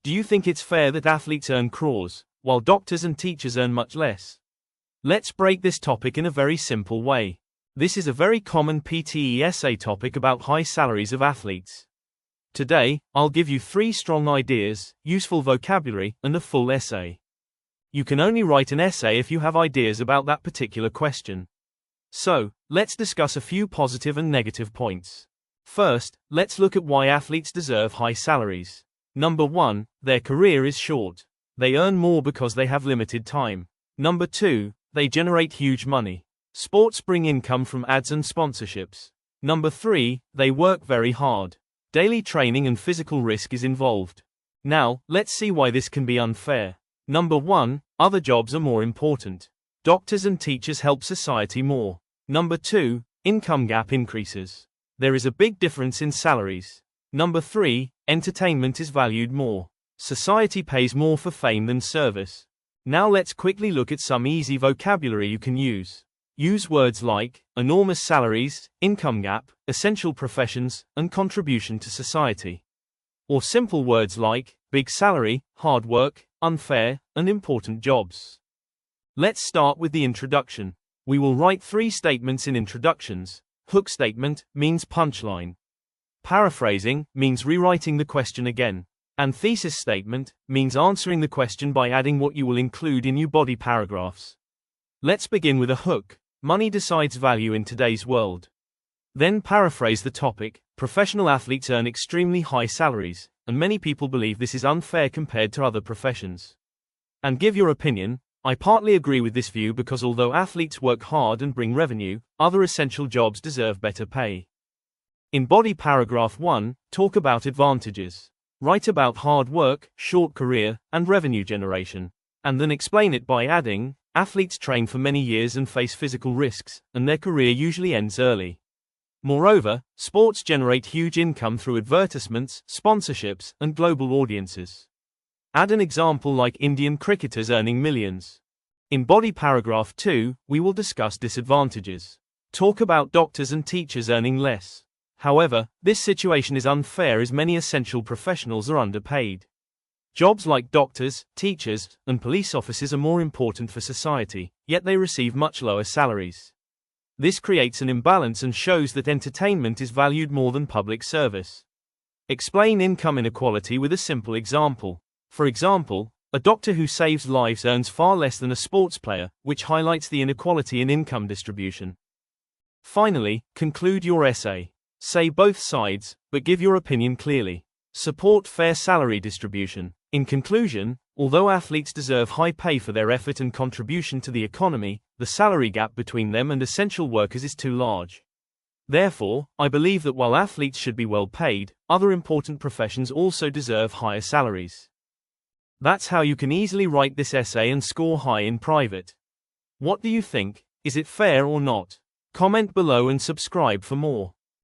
Do you think it's fair that athletes earn crores, while doctors and teachers earn much less? Let's break this topic in a very simple way. This is a very common PTE essay topic about high salaries of athletes. Today, I'll give you 3 strong ideas, useful vocabulary, and a full essay. You can only write an essay if you have ideas about that particular question. So, let's discuss a few positive and negative points. First, let's look at why athletes deserve high salaries. Number 1, their career is short. They earn more because they have limited time. Number 2, they generate huge money. Sports bring income from ads and sponsorships. Number 3, they work very hard. Daily training and physical risk is involved. Now, let's see why this can be unfair. Number 1, other jobs are more important. Doctors and teachers help society more. Number 2, income gap increases. There is a big difference in salaries. Number 3, entertainment is valued more. Society pays more for fame than service. Now let's quickly look at some easy vocabulary you can use. Use words like enormous salaries, income gap, essential professions, and contribution to society. Or simple words like big salary, hard work, unfair, and important jobs. Let's start with the introduction. We will write 3 statements in introductions. Hook statement means punchline. Paraphrasing means rewriting the question again. And thesis statement means answering the question by adding what you will include in your body paragraphs. Let's begin with a hook. Money decides value in today's world. Then paraphrase the topic. Professional athletes earn extremely high salaries, and many people believe this is unfair compared to other professions. And give your opinion. I partly agree with this view because although athletes work hard and bring revenue, other essential jobs deserve better pay. In body paragraph 1, talk about advantages. Write about hard work, short career, and revenue generation. And then explain it by adding, athletes train for many years and face physical risks, and their career usually ends early. Moreover, sports generate huge income through advertisements, sponsorships, and global audiences. Add an example like Indian cricketers earning millions. In body paragraph 2, we will discuss disadvantages. Talk about doctors and teachers earning less. However, this situation is unfair as many essential professionals are underpaid. Jobs like doctors, teachers, and police officers are more important for society, yet they receive much lower salaries. This creates an imbalance and shows that entertainment is valued more than public service. Explain income inequality with a simple example. For example, a doctor who saves lives earns far less than a sports player, which highlights the inequality in income distribution. Finally, conclude your essay. Say both sides, but give your opinion clearly. Support fair salary distribution. In conclusion, although athletes deserve high pay for their effort and contribution to the economy, the salary gap between them and essential workers is too large. Therefore, I believe that while athletes should be well paid, other important professions also deserve higher salaries. That's how you can easily write this essay and score high in private. What do you think? Is it fair or not? Comment below and subscribe for more.